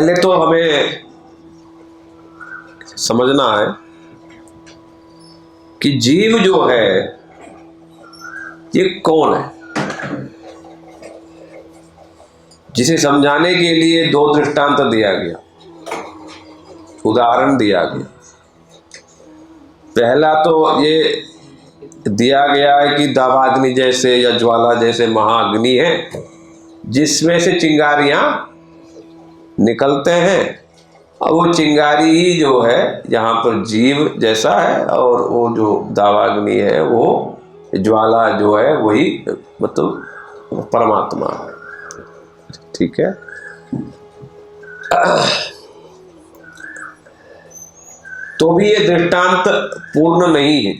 पहले तो हमें समझना है कि जीव जो है ये कौन है, जिसे समझाने के लिए दो दृष्टांत दिया गया, उदाहरण दिया गया। पहला तो ये दिया गया है कि दावाग्नि जैसे या ज्वाला जैसे महाअग्नि है जिसमें से चिंगारियां निकलते हैं, और वो चिंगारी ही जो है यहाँ पर जीव जैसा है, और वो जो दावाग्नि है वो ज्वाला जो है वही मतलब परमात्मा है। ठीक है। तो भी ये दृष्टांत पूर्ण नहीं है,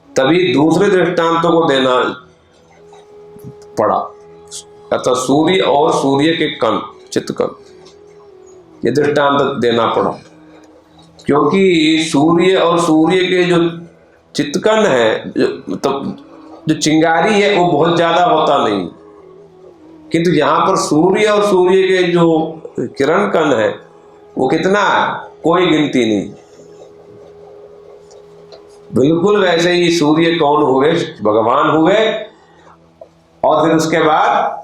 तभी दूसरे दृष्टांतों को देना पड़ा। अतः सूर्य और सूर्य के कण, चित्तकण, ये दृष्टांत देना पड़ा, क्योंकि सूर्य और सूर्य के जो चित्तकण है, मतलब जो चिंगारी है वो बहुत ज्यादा होता नहीं, किंतु यहाँ पर सूर्य और सूर्य के जो किरण कण है वो कितना है, कोई गिनती नहीं। बिल्कुल वैसे ही सूर्य कौन हुए, भगवान हुए, और फिर उसके बाद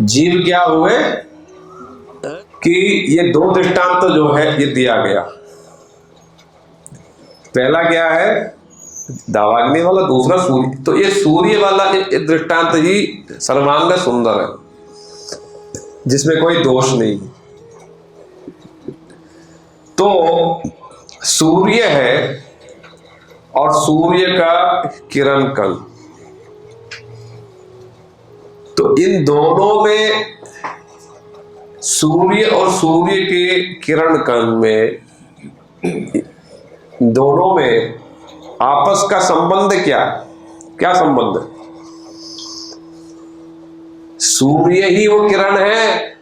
जीव क्या हुए कि ये दो दृष्टांत तो जो है ये दिया गया। पहला क्या है, दावाग्नि वाला, दूसरा सूर्य। तो ये सूर्य वाला ये दृष्टांत ही सर्वांग सुंदर है, जिसमें कोई दोष नहीं। तो सूर्य है और सूर्य का किरण कण, तो इन दोनों में, सूर्य और सूर्य के किरण कण में, दोनों में आपस का संबंध क्या है? क्या संबंध है? सूर्य ही वो किरण है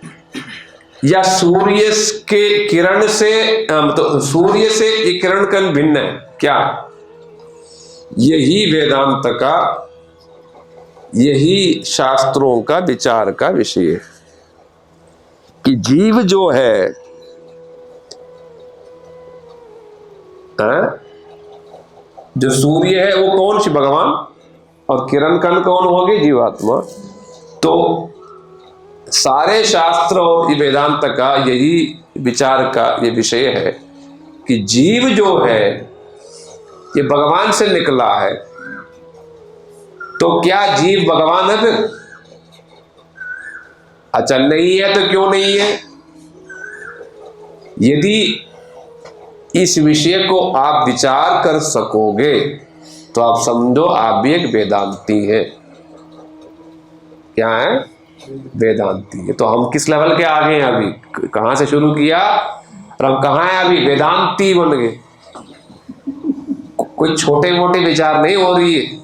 या सूर्य के किरण से, मतलब सूर्य से ये किरण कण भिन्न है? क्या यही वेदांत का, यही शास्त्रों का विचार का विषय है कि जीव जो है, जो सूर्य है वो कौन सी, भगवान, और किरण कण कौन होगी, जीवात्मा। तो सारे शास्त्र और ये वेदांत का यही विचार का ये विषय है कि जीव जो है ये भगवान से निकला है। तो क्या जीव भगवान है फिर? अच्छा नहीं है तो क्यों नहीं है? यदि इस विषय को आप विचार कर सकोगे तो आप समझो आप भी एक वेदांती हैं। क्या है? वेदांती है। तो हम किस लेवल के आ गए हैं? अभी कहां से शुरू किया और हम कहां हैं अभी? वेदांती बन गए। कोई छोटे मोटे विचार नहीं हो रही है,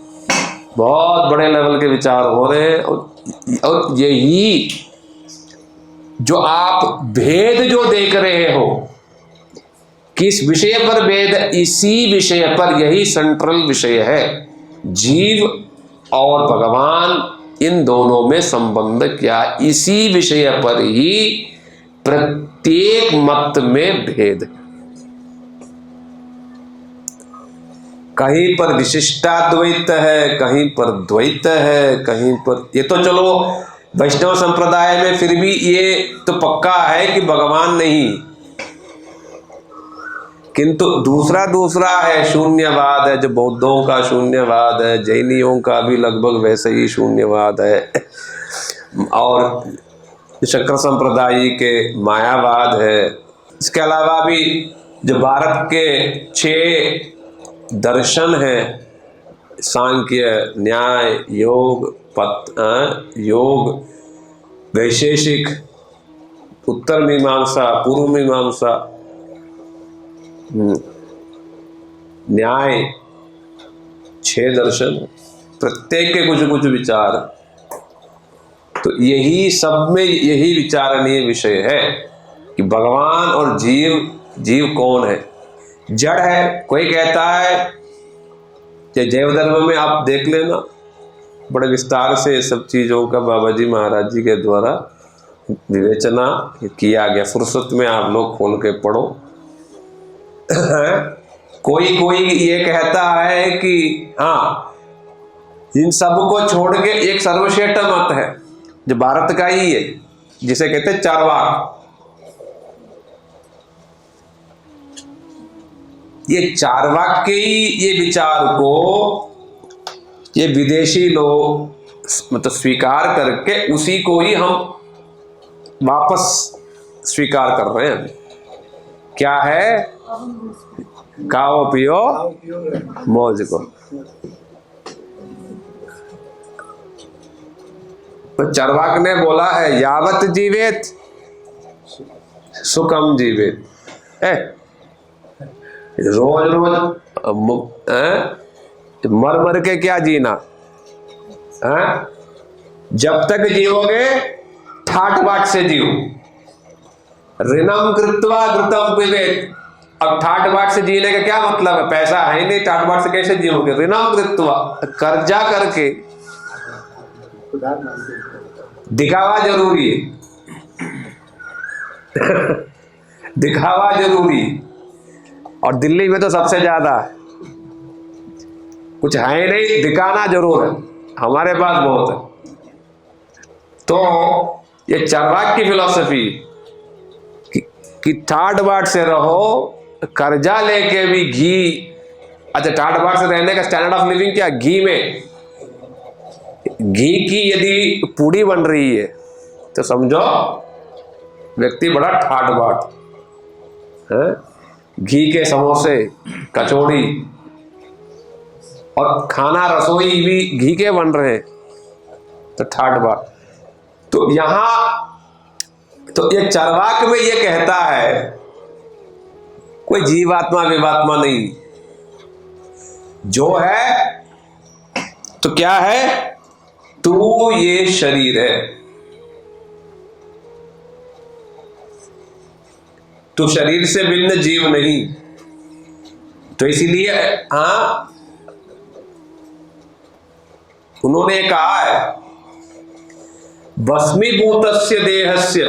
बहुत बड़े लेवल के विचार हो रहे हैं। और यही जो आप भेद जो देख रहे हो, किस विषय पर भेद? इसी विषय पर, यही सेंट्रल विषय है। जीव और भगवान, इन दोनों में संबंध क्या? इसी विषय पर ही प्रत्येक मत में भेद। कहीं पर विशिष्टाद्वैत है, कहीं पर द्वैत है, कहीं पर, ये तो चलो वैष्णव संप्रदाय में फिर भी ये तो पक्का है कि भगवान नहीं, किंतु दूसरा है, शून्यवाद है, जो बौद्धों का शून्यवाद है, जैनियों का भी लगभग वैसे ही शून्यवाद है, और शंकर संप्रदाय के मायावाद है। इसके अलावा भी जो भारत के 6 दर्शन हैं, सांख्य, न्याय, योग, योग, वैशेषिक, उत्तर मीमांसा, पूर्व मीमांसा, न्याय, 6 दर्शन, प्रत्येक के कुछ कुछ विचार। तो यही सब में यही विचारणीय विषय है कि भगवान और जीव कौन है? जड़ है। कोई कहता है, जैव धर्म में आप देख लेना, बड़े विस्तार से सब चीजों का बाबा जी महाराज जी के द्वारा विवेचना किया गया। फुर्सत में आप लोग खोल के पढ़ो। कोई कोई ये कहता है कि हाँ, इन सब को छोड़ के एक सर्वश्रेष्ठ मत है जो भारत का ही है, जिसे कहते हैं चार्वाक। ये चार्वाक के ही ये विचार को ये विदेशी लोग मतलब स्वीकार करके उसी को ही हम वापस स्वीकार कर रहे हैं। क्या है? खाओ पियो मौज को। तो चार्वाक ने बोला है यावत जीवेत सुखम जीवेत। रोज रोज मर मर के क्या जीना है? जब तक जियोगे ठाट बाट से जियो। ऋणम कृत्वा घृतम पिबेत। अब ठाट बाट से जीने का क्या मतलब है? पैसा है नहीं, ठाट बाट से कैसे जियोगे? ऋणम कृत्वा, कर्जा करके। दिखावा जरूरी है। दिखावा जरूरी। और दिल्ली में तो सबसे ज्यादा है। कुछ है नहीं, दिखाना जरूर है। हमारे पास बहुत है। तो ये चार्वाक की फिलॉसफी कि ठाट बाट से रहो, कर्जा लेके भी घी। अच्छा, ठाट बाट से रहने का स्टैंडर्ड ऑफ लिविंग क्या? घी में घी की यदि पूड़ी बन रही है तो समझो व्यक्ति बड़ा ठाट बाट है। घी के समोसे, कचौड़ी और खाना रसोई भी घी के बन रहे हैं तो ठाट बाट। तो यहां तो ये चार्वाक में ये कहता है कोई जीवात्मा विवात्मा नहीं, जो है तो क्या है? तू ये शरीर है, तू शरीर से भिन्न जीव नहीं। तो इसीलिए हाँ, उन्होंने कहा है भस्मीभूतस्य देहस्य।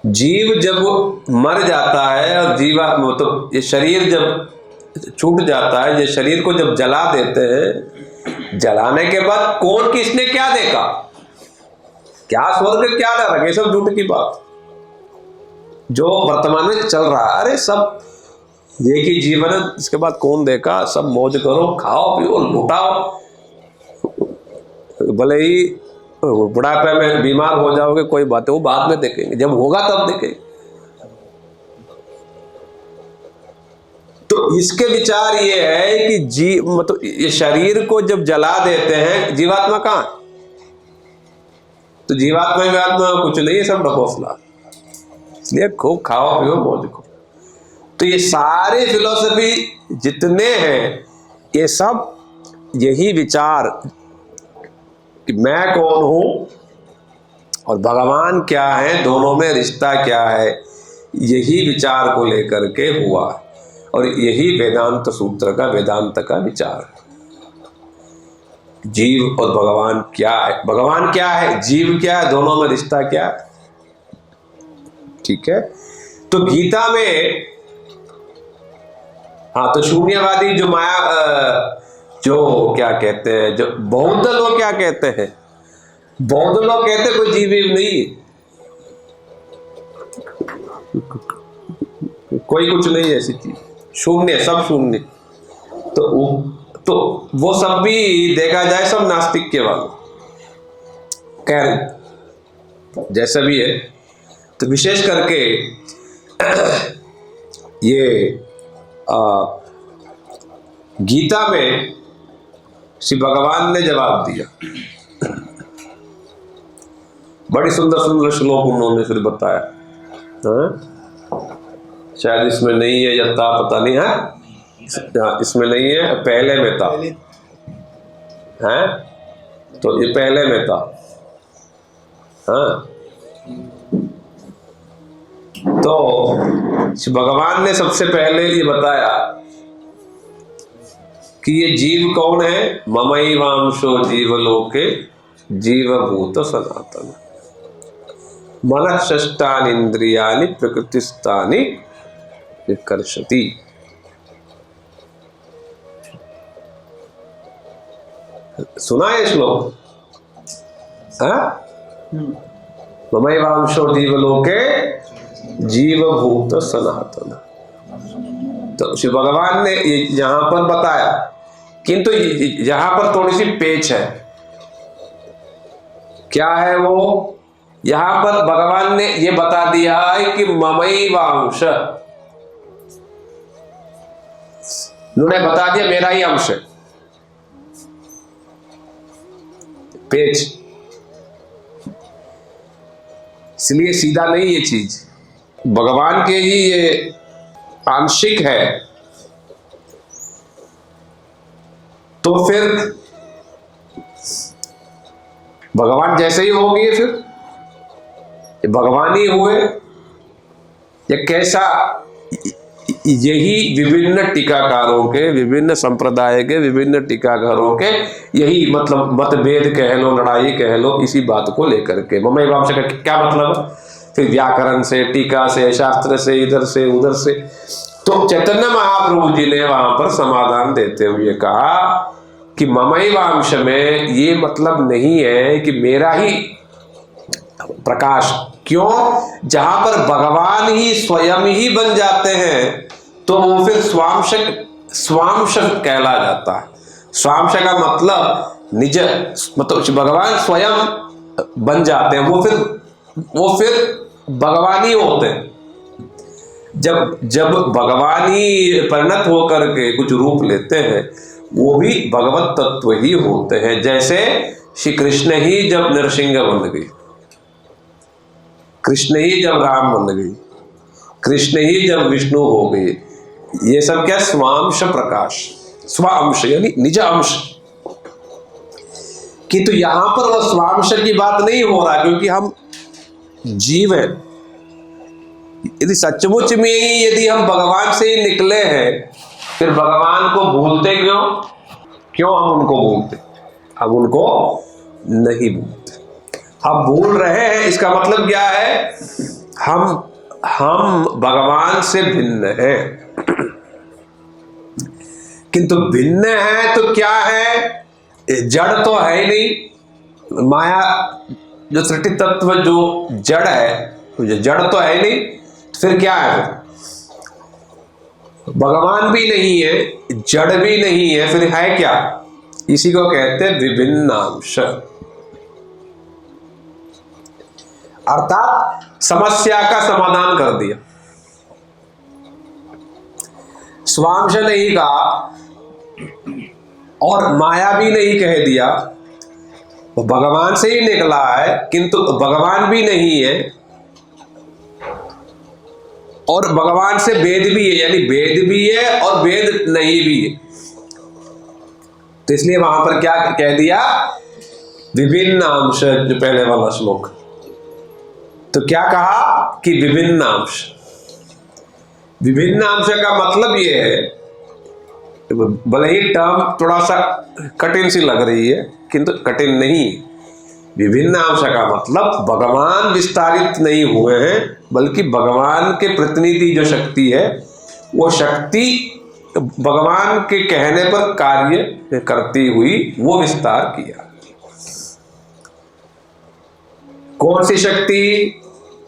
जीव जब मर जाता है और जीवात्मा तो ये शरीर जब छूट जाता है, ये शरीर को जब जला देते हैं, जलाने के बाद कौन किसने क्या देखा, क्या स्वर्ग क्या नरक, ये सब झूठ की बात जो वर्तमान में चल रहा है। अरे सब एक ही जीवन है, इसके बाद कौन देखा। सब मौज करो, खाओ पियो लुटाओ। भले ही बुढ़ापे में बीमार हो जाओगे कोई बात है, वो बाद में देखेंगे, जब होगा तब देखेंगे। तो इसके विचार ये है कि मतलब ये शरीर को जब जला देते हैं, जीवात्मा कहां? तो जीवात्मा विवात्मा कुछ नहीं है, सब ढकोसला। इसलिए खूब खाओ पियो मौज करो। तो ये सारे फिलॉसफी जितने हैं ये सब यही विचार कि मैं कौन हूं और भगवान क्या है, दोनों में रिश्ता क्या है, यही विचार को लेकर के हुआ। और यही वेदांत सूत्र का, वेदांत का विचार है। जीव और भगवान क्या है, भगवान क्या है, जीव क्या है, दोनों में रिश्ता क्या है। ठीक है। तो गीता में हाँ, तो शून्यवादी जो माया जो क्या कहते हैं, जो बौद्ध लोग क्या कहते हैं, बौद्ध लोग कहते हैं कोई जीव नहीं, कोई कुछ नहीं है ऐसी चीज, शून्य, सब शून्य। तो वो सब भी देखा जाए सब नास्तिक के वाले खैर जैसा भी है। तो विशेष करके ये गीता में श्री भगवान ने जवाब दिया। बड़ी सुंदर सुंदर श्लोक उन्होंने फिर बताया। शायद इसमें नहीं है या था, पता नहीं है, इसमें नहीं है, पहले में था है, तो ये पहले में था। हाँ, तो श्री भगवान ने सबसे पहले ये बताया कि ये जीव कौन है, ममैवांशो जीवलोके जीवभूत सनातन। मनःषष्ठानि इंद्रियाणि प्रकृतिस्थानि विकर्षति। सुना है श्लोक? ममैवांशो जीवलोके जीवभूत सनातन। तो श्री भगवान ने यहां पर बताया, किंतु यहां पर थोड़ी सी पेच है। क्या है वो? यहां पर भगवान ने ये बता दिया है कि ममैवांश, उन्होंने बता दिया मेरा ही अंश है। पेच, इसलिए सीधा नहीं ये चीज, भगवान के ही ये आंशिक है। तो फिर भगवान जैसे ही हो गए, फिर भगवान ही हुए या कैसा? यही विभिन्न टीकाकारों के, विभिन्न संप्रदाय के, विभिन्न टीकाकारों के यही मतलब मतभेद कह लो, लड़ाई कह लो, इसी बात को लेकर के। ममैवांश का क्या मतलब? फिर व्याकरण से, टीका से, शास्त्र से, इधर से उधर से। तो चैतन्य महाप्रभु जी ने वहां पर समाधान देते हुए कहा कि ममैवांश में ये मतलब नहीं है कि मेरा ही प्रकाश। क्यों? जहां पर भगवान ही स्वयं ही बन जाते हैं तो वो फिर स्वांश कहला जाता है। स्वांश का मतलब निज, मतलब भगवान स्वयं बन जाते हैं, वो फिर भगवान ही होते हैं। जब भगवान ही परिणत होकर के कुछ रूप लेते हैं, वो भी भगवत तत्व ही होते हैं। जैसे श्री कृष्ण ही जब नरसिंह बन गई, कृष्ण ही जब राम बन गई, कृष्ण ही जब विष्णु हो गई, ये सब क्या? स्वांश प्रकाश, स्वांश यानी निज अंश। किंतु यहां पर वह स्वांश की बात नहीं हो रहा, क्योंकि हम जीव हैं। यदि सचमुच में ही यदि हम भगवान से ही निकले हैं, फिर भगवान को भूलते क्यों हम उनको भूलते? हम उनको नहीं भूलते। हम भूल रहे हैं, इसका मतलब क्या है? हम भगवान से भिन्न हैं। किंतु भिन्न है तो क्या है? जड़ तो है ही नहीं। माया जो सृष्टि तत्व जो जड़ है, जड़ तो है नहीं, फिर क्या है? भगवान भी नहीं है, जड़ भी नहीं है, फिर है क्या? इसी को कहते हैं विभिन्नांश। अर्थात समस्या का समाधान कर दिया। स्वांश नहीं कहा और माया भी नहीं कह दिया, वो भगवान से ही निकला है, किंतु भगवान भी नहीं है और भगवान से वेद भी है, यानी वेद भी है और वेद नहीं भी है। तो इसलिए वहां पर क्या कह दिया? विभिन्न अंश, जो पहले वाला श्लोक। तो क्या कहा कि विभिन्न अंश। विभिन्न अंश का मतलब ये है, भले ही टर्म थोड़ा सा कठिन सी लग रही है, किंतु कठिन नहीं। विभिन्न अंश का मतलब भगवान विस्तारित नहीं हुए हैं, बल्कि भगवान के प्रतिनिधि जो शक्ति है, वो शक्ति भगवान के कहने पर कार्य करती हुई वो विस्तार किया। कौन सी शक्ति?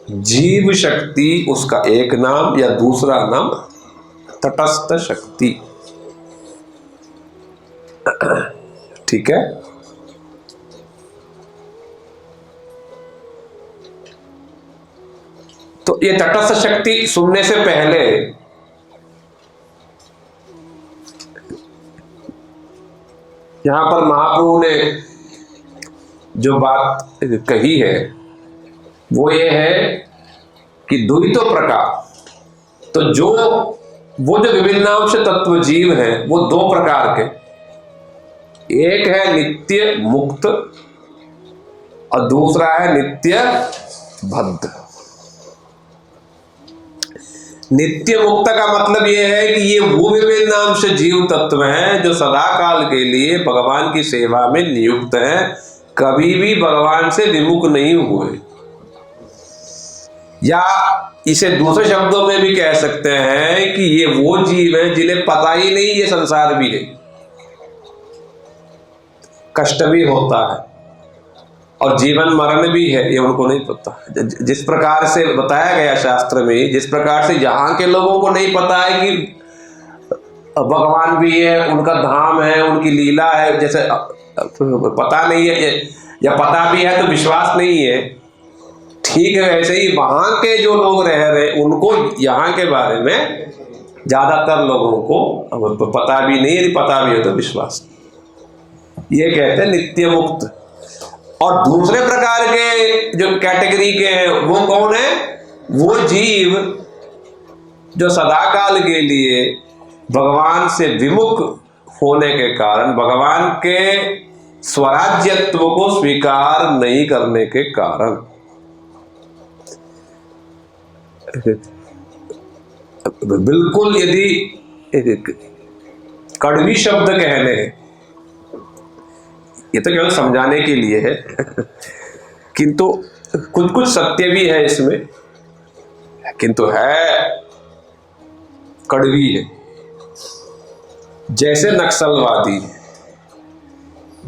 जीव शक्ति, उसका एक नाम, या दूसरा नाम तटस्थ शक्ति। ठीक है। तो ये तटस्थ शक्ति सुनने से पहले यहां पर महाप्रभु ने जो बात कही है वो ये है कि द्वैतो प्रकार। तो वो जो विभिन्नांश तत्व जीव हैं, वो दो प्रकार के, एक है नित्य मुक्त और दूसरा है नित्य बद्ध। नित्य मुक्त का मतलब यह है कि ये वो विभिन्नांश जीव तत्व हैं जो सदा काल के लिए भगवान की सेवा में नियुक्त हैं, कभी भी भगवान से विमुख नहीं हुए, या इसे दूसरे शब्दों में भी कह सकते हैं कि ये वो जीव हैं जिन्हें पता ही नहीं ये संसार भी है, कष्ट भी होता है और जीवन मरण भी है, ये उनको नहीं पता। जिस प्रकार से बताया गया शास्त्र में, जिस प्रकार से यहाँ के लोगों को नहीं पता है कि भगवान भी है, उनका धाम है, उनकी लीला है, जैसे पता नहीं है, या पता भी है तो विश्वास नहीं है, ठीक है वैसे ही वहां के जो लोग रह रहे उनको यहाँ के बारे में ज्यादातर लोगों को पता भी नहीं, यदि पता भी है तो विश्वास नहीं। ये कहते हैं नित्य मुक्त। और दूसरे प्रकार के जो कैटेगरी के हैं वो कौन है? वो जीव जो सदाकाल के लिए भगवान से विमुख होने के कारण, भगवान के स्वराज्यत्व को स्वीकार नहीं करने के कारण, बिल्कुल यदि कड़वी शब्द कहने, ये तो केवल समझाने के लिए है किंतु कुछ कुछ सत्य भी है इसमें, किंतु है कड़वी है। जैसे नक्सलवादी,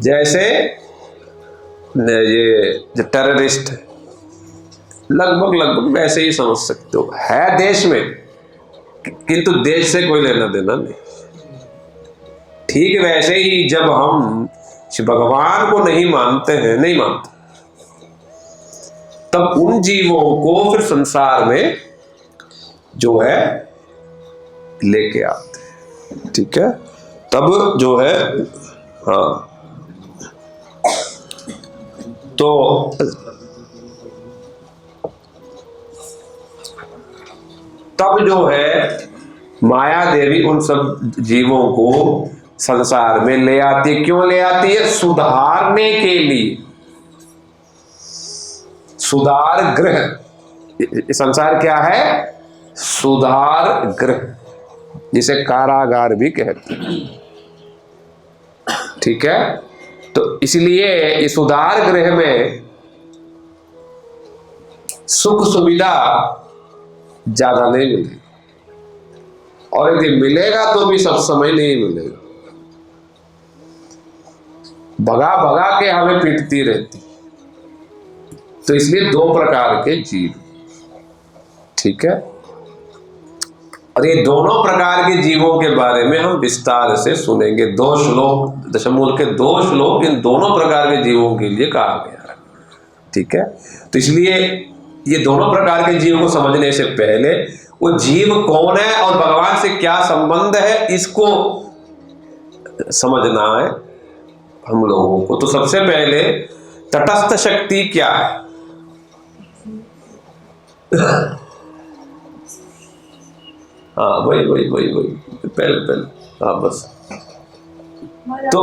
जैसे ये जो टेररिस्ट, लगभग वैसे ही समझ सकते हो, है देश में किंतु देश से कोई लेना देना नहीं। ठीक वैसे ही जब हम भगवान को नहीं मानते हैं, नहीं मानते, तब उन जीवों को फिर संसार में जो है लेके आते हैं, ठीक है, तब जो है, हाँ, तो तब जो है माया देवी उन सब जीवों को संसार में ले आती है। क्यों ले आती है? सुधारने के लिए। सुधार गृह, संसार क्या है? सुधार गृह, जिसे कारागार भी कहते हैं, ठीक है। तो इसलिए इस सुधार गृह में सुख सुविधा ज्यादा नहीं मिलेगी, और यदि मिलेगा तो भी सब समय नहीं मिलेगा, भगा भगा के हमें पीटती रहती। तो इसलिए दो प्रकार के जीव, ठीक है, और ये दोनों प्रकार के जीवों के बारे में हम विस्तार से सुनेंगे। 2 श्लोक, दशमूल के 2 श्लोक इन दोनों प्रकार के जीवों के लिए कहा गया है, ठीक है। तो इसलिए ये दोनों प्रकार के जीवों को समझने से पहले वो जीव कौन है और भगवान से क्या संबंध है, इसको समझना है हम लोगों को। तो सबसे पहले तटस्थ शक्ति क्या है? हाँ, वही पहले, हाँ बस। तो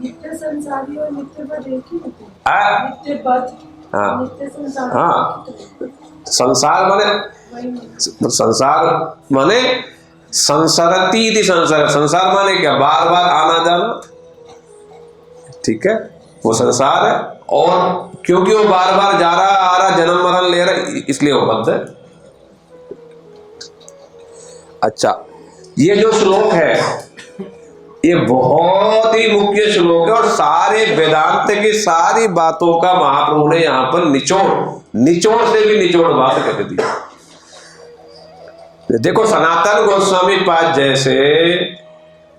नित्य संसारी और नित्य पद एक ही होते हैं। नित्य पद, हाँ, नित्य संसार, हाँ, संसार माने संसरती थी, संसार माने क्या? बार बार आना जाना, ठीक है, वो संसार है। और क्योंकि वो बार बार जा रहा आ रहा, जन्म मरण ले रहा, इसलिए वो बद्ध है। अच्छा, ये जो श्लोक है ये बहुत ही मुख्य श्लोक है, और सारे वेदांत की सारी बातों का महाप्रभु ने यहां पर निचोड़ से भी निचोड़ बात कह दी। देखो, सनातन गोस्वामी पाद जैसे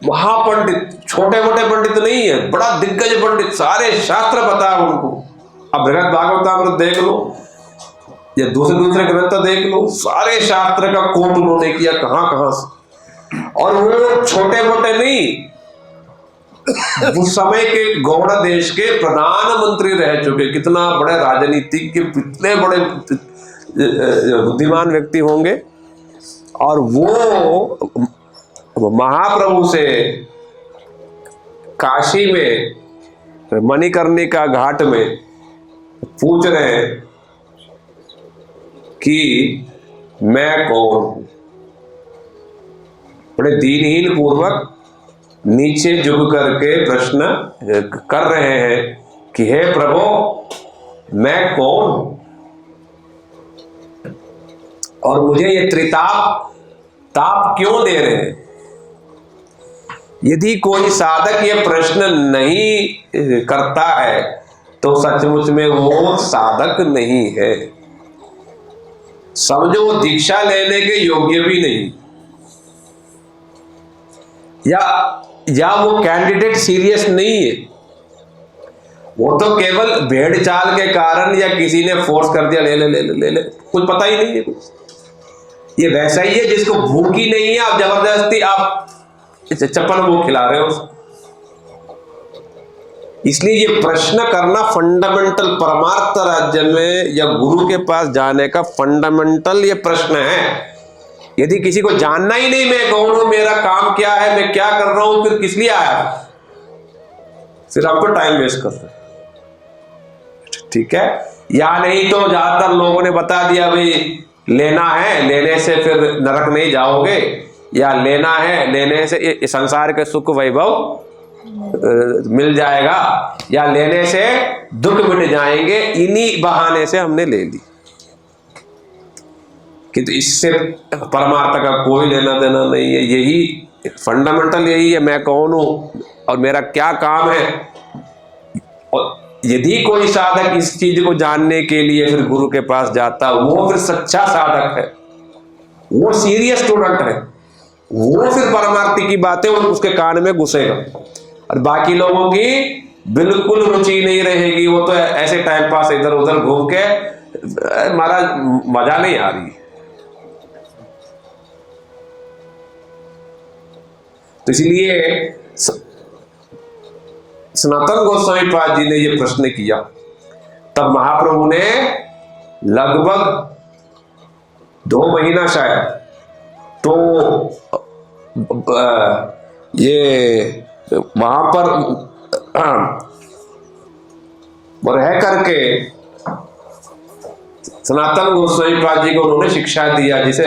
महापंडित, छोटे मोटे पंडित नहीं है, बड़ा दिग्गज पंडित, सारे शास्त्र पता है उनको। अब बृहद भागवतामृत देख लो या दूसरे ग्रंथ देख लो, सारे शास्त्र का कोट उन्होंने किया कहां से। और वो छोटे मोटे नहीं, उस समय के गौड़ देश के प्रधानमंत्री रह चुके, कितना बड़े राजनीतिक के, कितने बड़े बुद्धिमान व्यक्ति होंगे। और वो महाप्रभु से काशी में मणिकर्णिका घाट में पूछ रहे हैं कि मैं कौन हूं। बड़े दीनहीन पूर्वक नीचे झुक करके प्रश्न कर रहे हैं कि हे प्रभु मैं कौन हूं और मुझे ये ताप क्यों दे रहे हैं। यदि कोई साधक ये प्रश्न नहीं करता है तो सचमुच में वो साधक नहीं है, समझो वो दीक्षा लेने के योग्य भी नहीं, या वो कैंडिडेट सीरियस नहीं है। वो तो केवल भेड़ चाल के कारण या किसी ने फोर्स कर दिया ले ले ले ले ले, कुछ पता ही नहीं है कुछ। ये वैसा ही है जिसको भूख ही नहीं है, आप जबरदस्ती आप चप्पल वो खिला रहे हो। इसलिए ये प्रश्न करना फंडामेंटल, परमार्थ राज्य में या गुरु के पास जाने का फंडामेंटल ये प्रश्न है। यदि किसी को जानना ही नहीं मैं कौन हूं, मेरा काम क्या है, मैं क्या कर रहा हूं, फिर किस लिए आया, सिर्फ आपको टाइम वेस्ट कर रहे, ठीक है। या नहीं तो ज्यादातर लोगों ने बता दिया भाई लेना है, लेने से फिर नरक नहीं जाओगे, या लेना है, लेने से ये संसार के सुख वैभव मिल जाएगा, या लेने से दुख मिट जाएंगे। इन्हीं बहाने से हमने ले ली, किंतु इससे परमार्थ का कोई लेना देना नहीं है। यही फंडामेंटल यही है, मैं कौन हूं और मेरा क्या काम है। और यदि कोई साधक इस चीज को जानने के लिए फिर गुरु के पास जाता, वो फिर सच्चा साधक है, वो सीरियस स्टूडेंट है, वो फिर परमार्थी की बातें उसके कान में घुसेगा। और बाकी लोगों की बिल्कुल रुचि नहीं रहेगी, वो तो ऐसे टाइम पास इधर उधर घूम के महाराज मजा नहीं आ रही। तो इसलिए सनातन गोस्वामी पाद जी ने यह प्रश्न किया, तब महाप्रभु ने लगभग 2 महीना शायद तो ये वहां पर रह करके सनातन गोस्वामी पाद जी को उन्होंने शिक्षा दिया, जिसे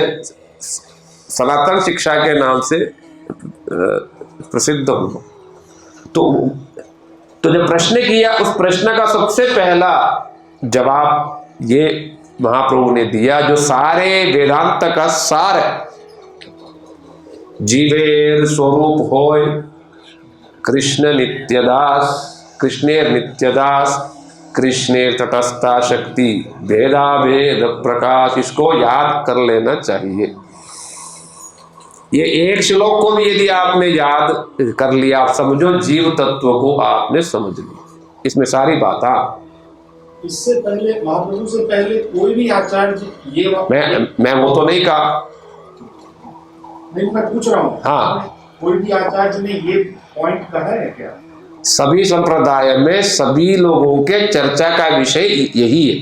सनातन शिक्षा के नाम से प्रसिद्ध हुआ। तो जब प्रश्न किया, उस प्रश्न का सबसे पहला जवाब ये महाप्रभु ने दिया, जो सारे वेदांत का सार है। जीवेर स्वरूप होय कृष्ण नित्यदास, कृष्णेर नित्यदास, कृष्णेर तटस्था शक्ति, भेदा भेद प्रकाश। इसको याद कर लेना चाहिए। ये एक श्लोक को भी यदि आपने याद कर लिया, आप समझो जीव तत्व को आपने समझ लिया। इसमें सारी बात। इससे पहले महाप्रभु से पहले कोई भी आचार्य ये मैं वो तो नहीं कहा, नहीं मैं पूछ रहा हूँ। हाँ, कोई भी आचार्य ने ये पॉइंट कहा है क्या? सभी संप्रदाय में सभी लोगों के चर्चा का विषय यही है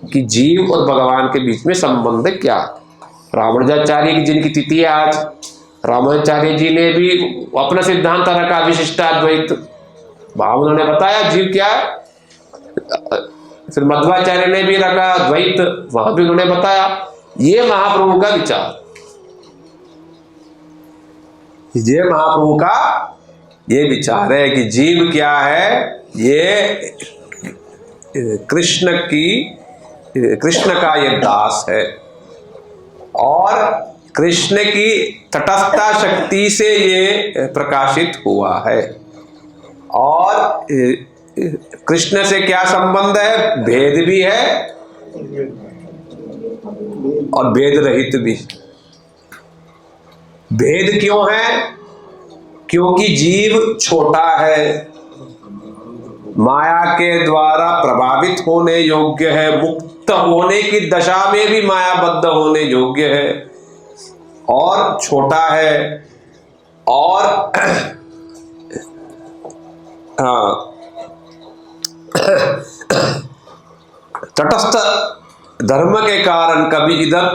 कि जीव और भगवान के बीच में संबंध क्या है। रामानुजाचार्य की जिनकी तिथि है आज, रामानुजाचार्य जी ने भी अपना सिद्धांत रखा विशिष्टाद्वैत, वहां उन्होंने बताया जीव क्या है। फिर मध्वाचार्य ने भी रखा द्वैत, वहां भी उन्होंने बताया। ये महाप्रभु का विचार, ये महाप्रभु का ये विचार है कि जीव क्या है, ये कृष्ण का ये दास है और कृष्ण की तटस्था शक्ति से ये प्रकाशित हुआ है। और कृष्ण से क्या संबंध है, भेद भी है और भेद रहित भी। भेद क्यों है? क्योंकि जीव छोटा है, माया के द्वारा प्रभावित होने योग्य है, मुक्त होने की दशा में भी मायाबद्ध होने योग्य है और छोटा है। और तटस्थ धर्म के कारण कभी इधर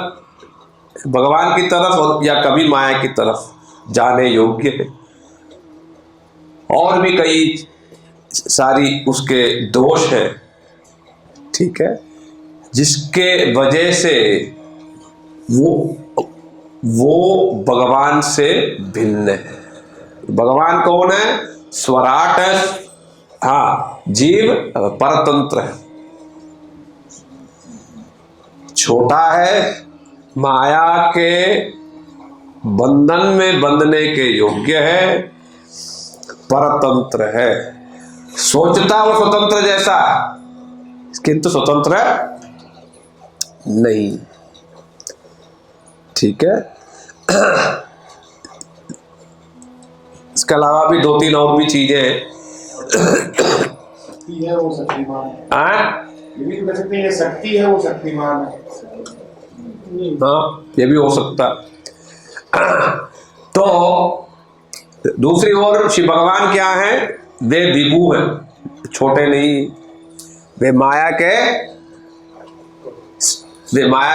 भगवान की तरफ या कभी माया की तरफ जाने योग्य है। और भी कई सारी उसके दोष हैं, ठीक है, जिसके वजह से वो भगवान से भिन्न है। भगवान कौन है? स्वराट है, हाँ, जीव परतंत्र है, छोटा है, माया के बंधन में बंधने के योग्य है, परतंत्र है, सोचता वो स्वतंत्र जैसा किंतु स्वतंत्र नहीं। ठीक है। इसके अलावा भी 2-3 और भी चीजें हैं। शक्ति है वो शक्तिमान है, ये भी कह सकते हैं, ये शक्ति है वो शक्तिमान है। हाँ, ये भी हो सकता। तो दूसरी ओर शिव भगवान क्या है, वे विभू है, छोटे नहीं, वे माया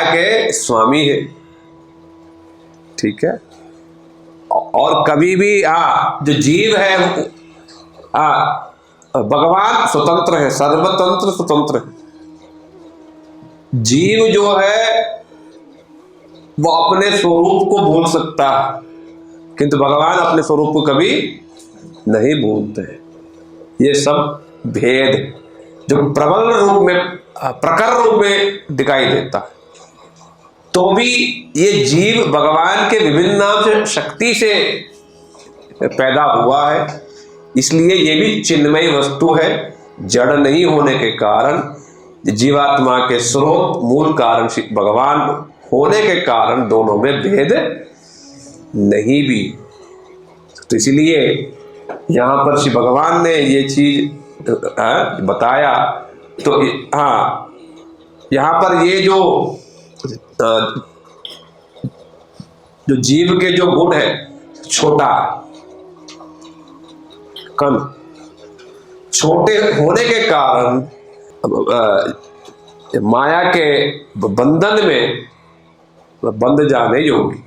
के स्वामी है। ठीक है। और कभी भी जो जीव है भगवान स्वतंत्र है, सर्वतंत्र स्वतंत्र है। जीव जो है वो अपने स्वरूप को भूल सकता है, किंतु भगवान अपने स्वरूप को कभी नहीं भूलते। ये सब भेद जो प्रबल रूप में, प्रखर रूप में दिखाई देता है, तो भी ये जीव भगवान के विभिन्न नाम से शक्ति से पैदा हुआ है, इसलिए ये भी चिन्मयी वस्तु है। जड़ नहीं होने के कारण, जीवात्मा के स्रोत मूल कारण भगवान होने के कारण दोनों में भेद नहीं भी। तो इसलिए यहाँ पर श्री भगवान ने ये चीज बताया। तो यहाँ पर ये जो जीव के जो गुण है, छोटा कण, छोटे होने के कारण माया के बंधन में बंध जाने योग्य।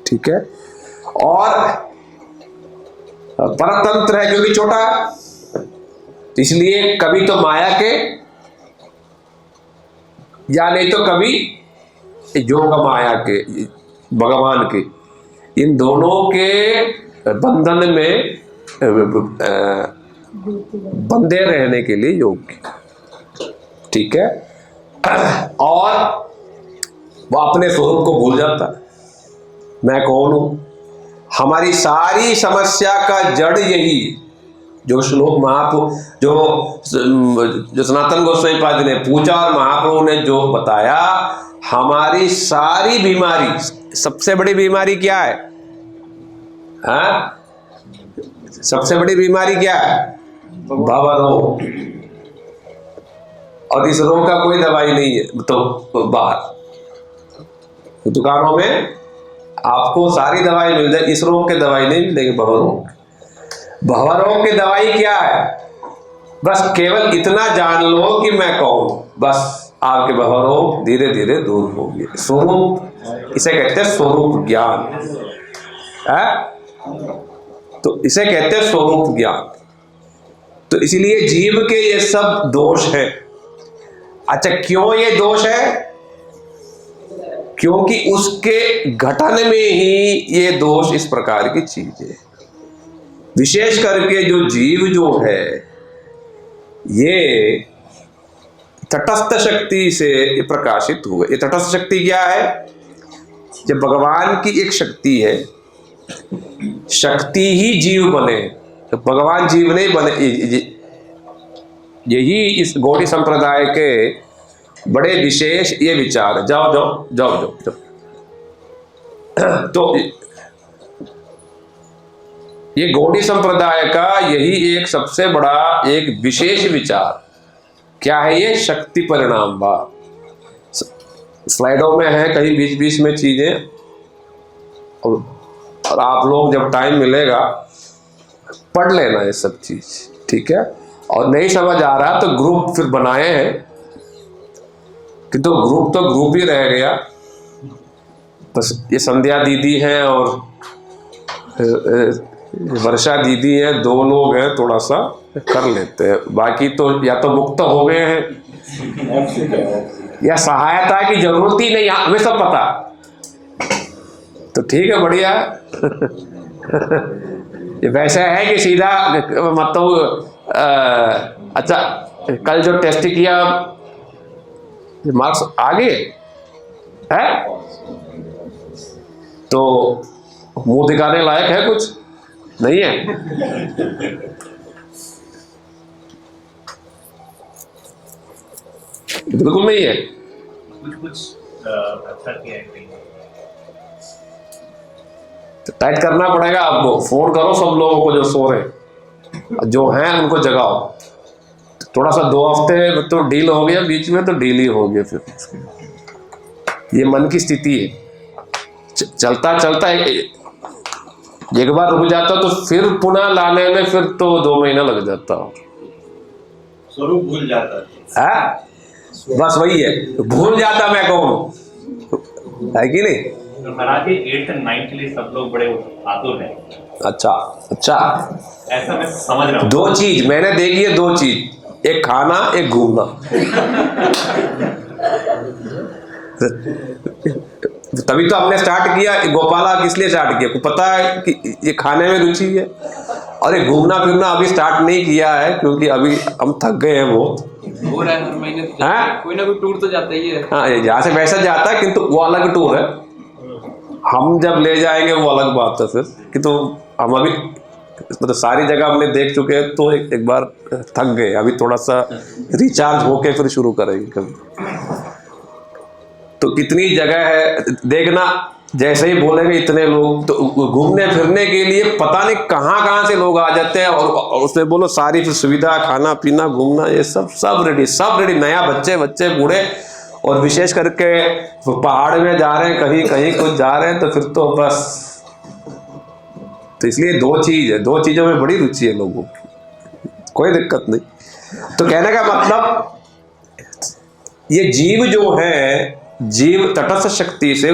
ठीक है। और परतंत्र है क्योंकि छोटा, इसलिए कभी तो माया के या नहीं तो कभी योग माया के, भगवान के, इन दोनों के बंधन में बंधे रहने के लिए योग्य। ठीक है। और वो अपने स्वरूप को भूल जाता, मैं कौन हूं। हमारी सारी समस्या का जड़ यही, जो श्लोक महाप्रभु जो सनातन गोस्वामी पाद ने पूछा और महाप्रभु ने जो बताया, हमारी सारी बीमारी, सबसे बड़ी बीमारी क्या है? सबसे बड़ी बीमारी क्या है? भवरोग। और इस रोग का कोई दवाई नहीं है, तो बाहर दुकानों में आपको सारी दवाई मिल जाए, इस रोग की दवाई नहीं मिलेगी। भवरोग की दवाई क्या है? बस केवल इतना जान लो कि मैं कौन, बस आपके भवरोग धीरे धीरे दूर होंगे। स्वरूप, इसे कहते हैं स्वरूप ज्ञान है। तो इसे कहते हैं स्वरूप ज्ञान। तो इसलिए जीव के ये सब दोष है। अच्छा, क्यों ये दोष है? क्योंकि उसके घटन में ही ये दोष इस प्रकार की चीज है। विशेष करके जो जीव जो है, ये तटस्थ शक्ति से प्रकाशित हुए। ये तटस्थ शक्ति क्या है? जब भगवान की एक शक्ति है, शक्ति ही जीव बने, तो भगवान जीव नहीं बने। यही इस गौड़ी संप्रदाय के बड़े विशेष ये विचार। जाओ जाओ जाओ जाओ, जाओ। तो ये गौड़ी संप्रदाय का यही एक सबसे बड़ा एक विशेष विचार क्या है? ये शक्ति परिणाम भाव। स्लाइडों में है कहीं बीच बीच में चीजें, और आप लोग जब टाइम मिलेगा पढ़ लेना ये सब चीज। ठीक है। और नहीं समझ आ रहा तो ग्रुप फिर बनाए हैं, किंतु ग्रुप तो ग्रुप ही रह गया। बस ये संध्या दीदी हैं और वर्षा दीदी हैं, दो लोग हैं, थोड़ा सा कर लेते हैं। बाकी तो या तो मुक्त हो गए हैं या सहायता की जरूरत ही नहीं, हमें सब पता। तो ठीक है, बढ़िया। ये वैसा है कि सीधा मतलब अच्छा कल जो टेस्ट किया मार्क्स आ गए है तो मुंह दिखाने लायक है कुछ नहीं है। बिल्कुल नहीं है। कुछ अच्छा किया है कहीं। तो टाइट करना पड़ेगा आपको। फोन करो सब लोगों को जो सो रहे जो हैं उनको जगाओ। थोड़ा सा 2 हफ्ते तो डील हो गया बीच में, तो डील ही हो गया। फिर ये मन की स्थिति है। चलता चलता एक बार रुक जाता तो फिर पुनः लाने में फिर तो 2 महीना लग जाता। स्वरूप भूल जाता है बस वही है, भूल जाता मैं कौन है कि नहीं। तो महाराज जी 8th और 9th के लिए सब लोग बड़े आतुर हैं। अच्छा अच्छा, ऐसा मैं समझ रहा हूँ। 2 चीज मैंने देखी है, 2 चीज, एक खाना एक घूमना। तभी तो हमने स्टार्ट किया गोपाला, किस लिए स्टार्ट किया, पता है कि ये खाने में रुचि है। और ये घूमना फिरना अभी स्टार्ट नहीं किया है क्योंकि अभी हम थक गए हैं बहुत। हो रहा है हर महीने तो कोई ना कोई टूर तो जाता ही है। हाँ, यहाँ से वैसा जाता है किंतु वो अलग टूर है। हम जब ले जाएंगे वो अलग बात है फिर कि तो हम अभी मतलब सारी जगह हमने देख चुके हैं तो एक बार थक गए। अभी थोड़ा सा रिचार्ज होके फिर शुरू करेंगे कभी। तो कितनी जगह है देखना, जैसे ही बोलेंगे इतने लोग तो घूमने फिरने के लिए पता नहीं कहाँ से लोग आ जाते हैं। और उसमें बोलो सारी फिर सुविधा, खाना पीना घूमना ये सब रेडी। नया बच्चे बूढ़े, और विशेष करके पहाड़ में जा रहे हैं, कहीं कुछ जा रहे हैं तो फिर तो बस। तो इसलिए 2 चीज है, 2 चीजों में बड़ी रुचि है लोगों की, कोई दिक्कत नहीं। तो कहने का मतलब ये जीव जो है, जीव तटस्थ शक्ति से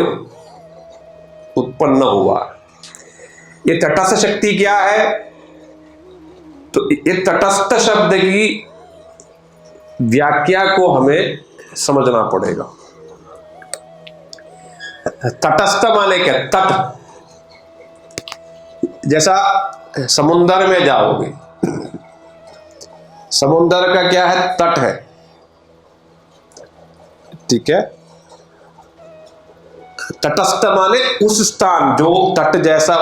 उत्पन्न हुआ। ये तटस्थ शक्ति क्या है, तो ये तटस्थ शब्द की व्याख्या को हमें समझना पड़ेगा। तटस्थ माने क्या, तट। जैसा समुंदर में जाओगे, समुंदर का क्या है, तट है, ठीक है। तटस्थ माने उस स्थान, जो तट जैसा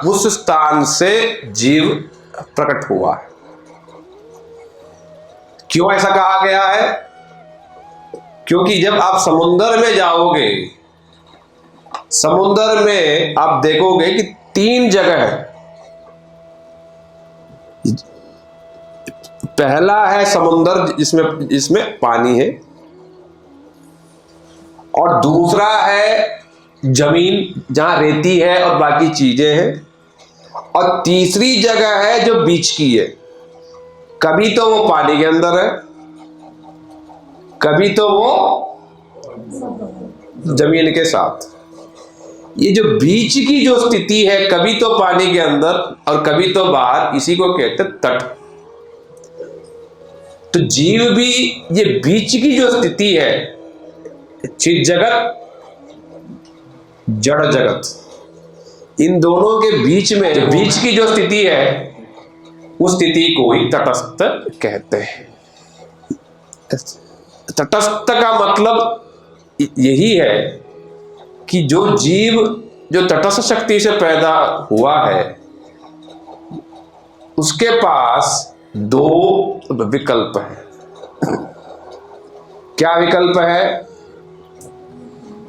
उस स्थान से जीव प्रकट हुआ है। क्यों ऐसा कहा गया है, क्योंकि जब आप समुंदर में जाओगे, समुंदर में आप देखोगे कि 3 जगह है। पहला है समुंदर जिसमें पानी है, और दूसरा है जमीन जहां रेती है और बाकी चीजें हैं, और तीसरी जगह है जो बीच की है। कभी तो वो पानी के अंदर है, कभी तो वो जमीन के साथ। ये जो बीच की जो स्थिति है, कभी तो पानी के अंदर और कभी तो बाहर, इसी को कहते हैं तट। तो जीव भी ये बीच की जो स्थिति है, चित जगत जड़ जगत, इन दोनों के बीच में बीच की जो स्थिति है, उस स्थिति को ही तटस्थ कहते हैं। तटस्थ का मतलब यही है कि जो जीव जो तटस्थ शक्ति से पैदा हुआ है, उसके पास 2 विकल्प हैं। क्या विकल्प है,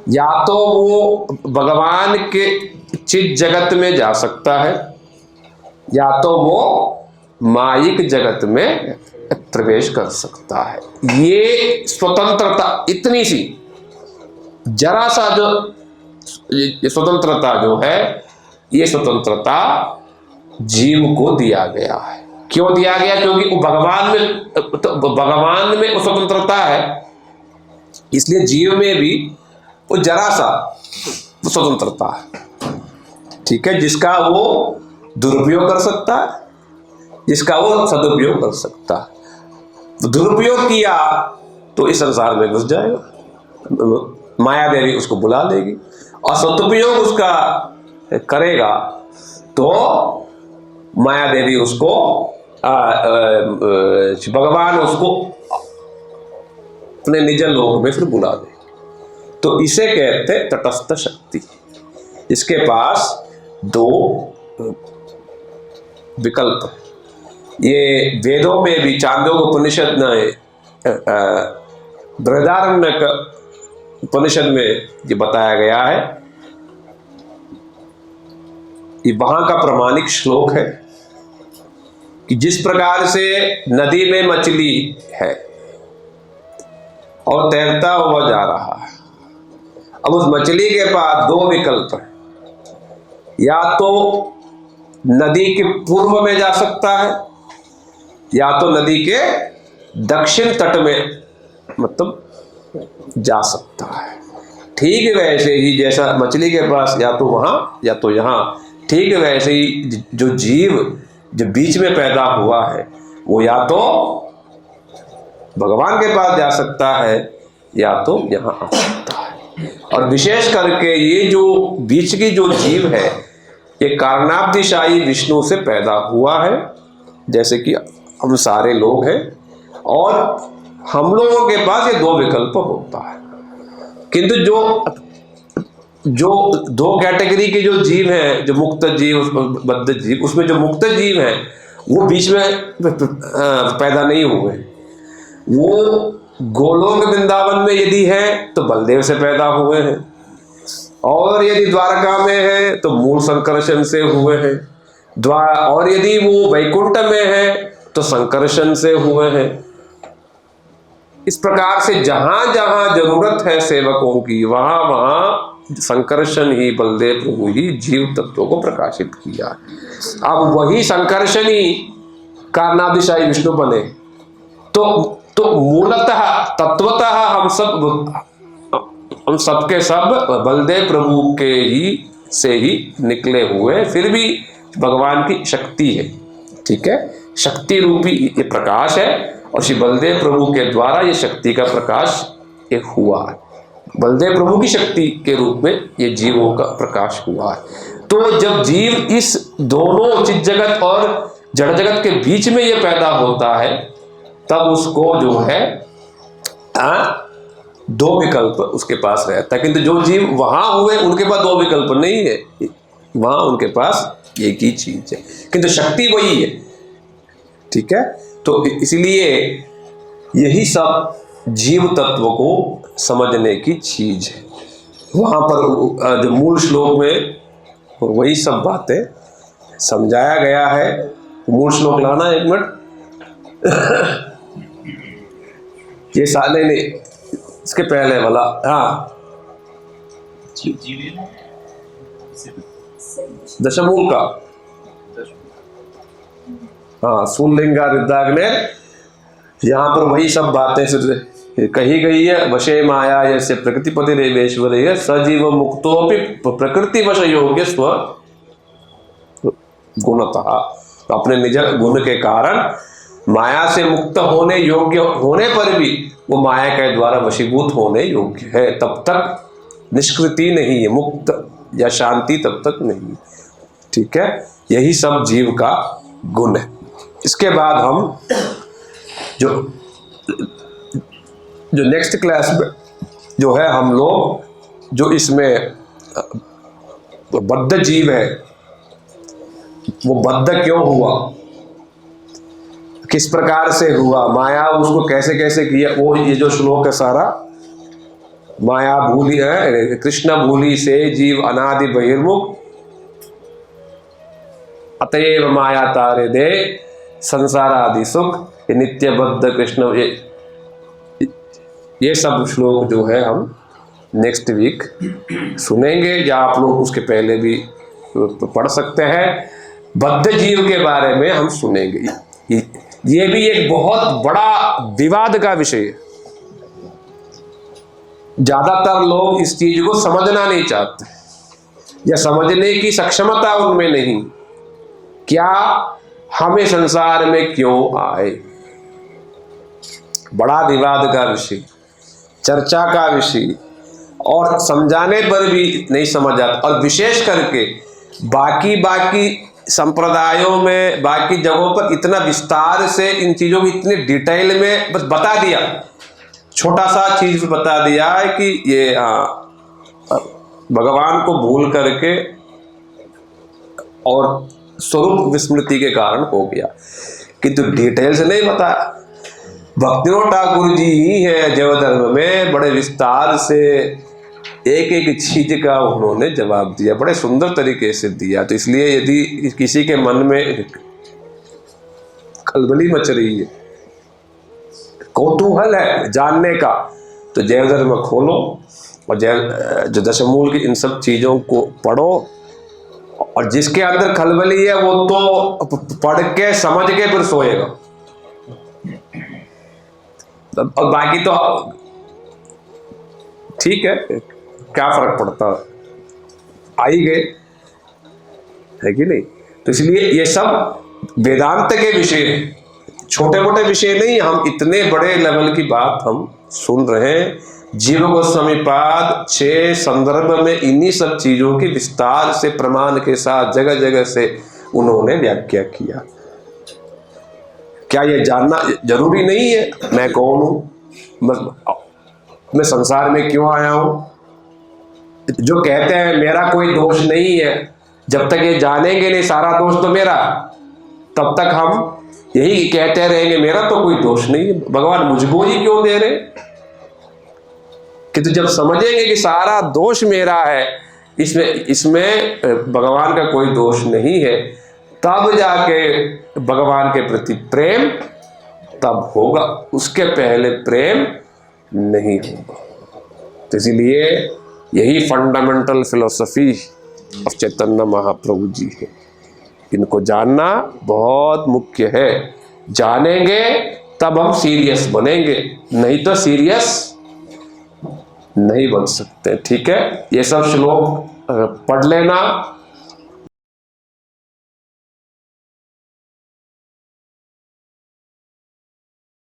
या तो वो भगवान के चित जगत में जा सकता है, या तो वो मायिक जगत में प्रवेश कर सकता है। ये स्वतंत्रता, इतनी सी जरा सा जो ये स्वतंत्रता जो है, ये स्वतंत्रता जीव को दिया गया है। क्यों दिया गया, क्योंकि भगवान में वो स्वतंत्रता है, इसलिए जीव में भी वो जरा सा स्वतंत्रता है, ठीक है। जिसका वो दुरुपयोग कर सकता है, जिसका वो सदुपयोग कर सकता है। तो दुरुपयोग किया तो इस संसार में घुस जाएगा, माया देवी उसको बुला लेगी, और सदुपयोग उसका करेगा तो माया देवी उसको भगवान उसको अपने निज लोक में फिर बुला दे। तो इसे कहते तटस्थ शक्ति। इसके पास दो विकल्प, ये वेदों में भी चांदोग्य उपनिषद में, बृहदारण्यक उपनिषद में ये बताया गया है। ये वहां का प्रमाणिक श्लोक है कि जिस प्रकार से नदी में मछली है और तैरता हुआ जा रहा है, अब उस मछली के पास दो विकल्प है, या तो नदी के पूर्व में जा सकता है या तो नदी के दक्षिण तट में मतलब जा सकता है। ठीक वैसे ही जैसा मछली के पास या तो वहां या तो यहां, ठीक वैसे ही जो जीव जो बीच में पैदा हुआ है वो या तो भगवान के पास जा सकता है या तो यहां आ सकता है। और विशेष करके ये जो बीच की जो जीव है ये कारणाब्धिशायी विष्णु से पैदा हुआ है, जैसे कि हम सारे लोग हैं, और हम लोगों के पास ये दो विकल्प होता है। किंतु जो दो कैटेगरी के जो जीव हैं, जो मुक्त जीव, बद्ध जीव, उसमें जो मुक्त जीव हैं वो बीच में पैदा नहीं हुए। वो गोलोक वृंदावन में यदि है तो बलदेव से पैदा हुए हैं, और यदि द्वारका में है तो मूल संकर्षण से हुए हैं, और यदि वो वैकुंठ में है तो संकर्षण से हुए हैं। इस प्रकार से जहां जहां जरूरत है सेवकों की वहां वहां संकर्षण ही, बलदेव प्रभु ही जीव तत्वों को प्रकाशित किया। अब वही संकर्षण ही कारणाब्धिशायी विष्णु बने तो मूलतः तत्वतः हम सबके सब बलदेव प्रभु के ही से ही निकले हुए, फिर भी भगवान की शक्ति है। ठीक है, शक्ति रूपी ये प्रकाश है और श्री बलदेव प्रभु के द्वारा ये शक्ति का प्रकाश एक हुआ है। बलदेव प्रभु की शक्ति के रूप में ये जीवों का प्रकाश हुआ है। तो जब जीव इस दोनों चित जगत और जड़ जगत के बीच में ये पैदा होता है तब उसको जो है दो विकल्प उसके पास रहता है। किंतु जो जीव वहां हुए उनके पास दो विकल्प नहीं है, वहां उनके पास एक ही चीज है, किंतु शक्ति वही है। ठीक है, तो इसलिए यही सब जीव तत्व को समझने की चीज है। वहां पर जो मूल श्लोक में वही सब बातें समझाया गया है। मूल श्लोक लाना एक मिनट। ये साले ने इसके पहले वाला, हाँ, दशमूल का, हाँ, सुनलिंगा रिद्धाग्ने, यहाँ पर वही सब बातें कही गई है। वशे माया यस्य प्रकृतिपति रेवेश्वर सजीव मुक्तोपि प्रकृति वश योग्य स्व गुणतः। तो अपने निज गुण के कारण माया से मुक्त होने योग्य होने पर भी वो माया के द्वारा वशीभूत होने योग्य है, तब तक निष्कृति नहीं है, मुक्त या शांति तब तक नहीं। ठीक है, यही सब जीव का गुण है। इसके बाद हम जो नेक्स्ट क्लास में जो है हम लोग जो इसमें बद्ध जीव है वो बद्ध क्यों हुआ, किस प्रकार से हुआ, माया उसको कैसे कैसे किया, वो ये जो श्लोक है सारा, माया भूली है कृष्ण भूली से जीव अनादि बहिर्मुख अतएव माया तारे दे संसार आदि सुख, ये नित्य बद्ध कृष्ण, ये सब श्लोक जो है हम नेक्स्ट वीक सुनेंगे, या आप लोग उसके पहले भी पढ़ सकते हैं। बद्ध जीव के बारे में हम सुनेंगे। ये भी एक बहुत बड़ा विवाद का विषय है। ज्यादातर लोग इस चीज को समझना नहीं चाहते या समझने की सक्षमता उनमें नहीं। क्या हमें संसार में क्यों आए, बड़ा विवाद का विषय, चर्चा का विषय, और समझाने पर भी नहीं समझ आता। और विशेष करके बाकी संप्रदायों में, बाकी जगहों पर इतना विस्तार से इन चीज़ों की इतने डिटेल में बस बता दिया, छोटा सा चीज़ बता दिया है कि ये भगवान को भूल करके और स्वरूप विस्मृति के कारण हो गया, किंतु डिटेल से नहीं बताया। भक्तिनाथ ठाकुर जी ही है जैवधर्म में बड़े विस्तार से एक एक चीज का उन्होंने जवाब दिया, बड़े सुंदर तरीके से दिया। तो इसलिए यदि किसी के मन में खलबली मच रही है, कौतूहल है जानने का, तो जैवधर्म खोलो और जो दशमूल की इन सब चीजों को पढ़ो। और जिसके अंदर खलबली है वो तो पढ़ के समझ के फिर सोएगा, और बाकी तो ठीक है, क्या फर्क पड़ता, आ ही गए, है कि नहीं। तो इसलिए ये सब वेदांत के विषय, छोटे मोटे विषय नहीं, हम इतने बड़े लेवल की बात हम सुन रहे हैं। जीव गोस्वामीपाद 6 संदर्भ में इन्हीं सब चीजों की विस्तार से प्रमाण के साथ जगह जगह से उन्होंने व्याख्या किया। क्या ये जानना जरूरी नहीं है मैं कौन हूं, मैं संसार में क्यों आया हूं? जो कहते हैं मेरा कोई दोष नहीं है, जब तक ये जानेंगे नहीं सारा दोष तो मेरा, तब तक हम यही कहते रहेंगे मेरा तो कोई दोष नहीं है, भगवान मुझको ही क्यों दे रहे। किंतु जब समझेंगे कि सारा दोष मेरा है, इसमें भगवान का कोई दोष नहीं है, तब जाके भगवान के प्रति प्रेम तब होगा, उसके पहले प्रेम नहीं होगा। तो इसलिए यही fundamental philosophy of Chaitanya Mahaprabhu ji है, इनको जानना बहुत मुख्य है। जानेंगे तब हम सीरियस बनेंगे, नहीं तो सीरियस नहीं बन सकते। ठीक है, ये सब श्लोक पढ़ लेना,